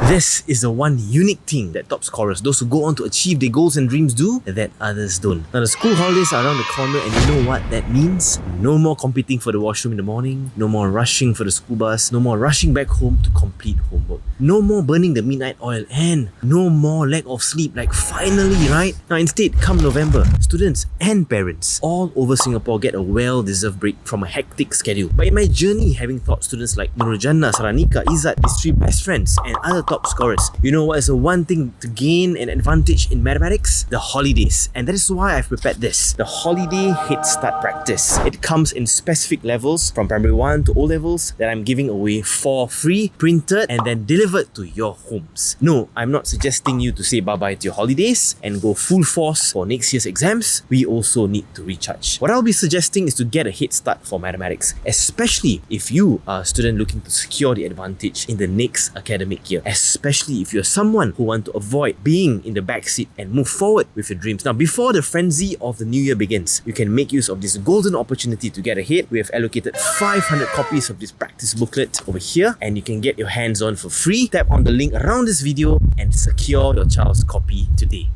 This is the one unique thing that top scorers, those who go on to achieve their goals and dreams, do that others don't. Now the school holidays are around the corner, and you know what that means? No more competing for the washroom in the morning, no more rushing for the school bus, no more rushing back home to complete homework, no more burning the midnight oil, and no more lack of sleep, like finally, right? Now instead, come November, students and parents all over Singapore get a well-deserved break from a hectic schedule. But in my journey, having taught students like Nurjana, Saranika, Izzat, his three best friends, and other top scorers, you know what is the one thing to gain an advantage in mathematics? The holidays. And that is why I've prepared this, the Holiday Headstart Practice. It comes in specific levels from primary 1 to O levels that I'm giving away for free, printed and then delivered to your homes. No, I'm not suggesting you to say bye-bye to your holidays and go full force for next year's exams. We also need to recharge. What I'll be suggesting is to get a head start for mathematics, especially if you are a student looking to secure the advantage in the next academic year, especially if you're someone who want to avoid being in the backseat and move forward with your dreams. Now, before the frenzy of the new year begins, you can make use of this golden opportunity to get ahead. We have allocated 500 copies of this practice booklet over here, and you can get your hands on for free. Tap on the link around this video and secure your child's copy today.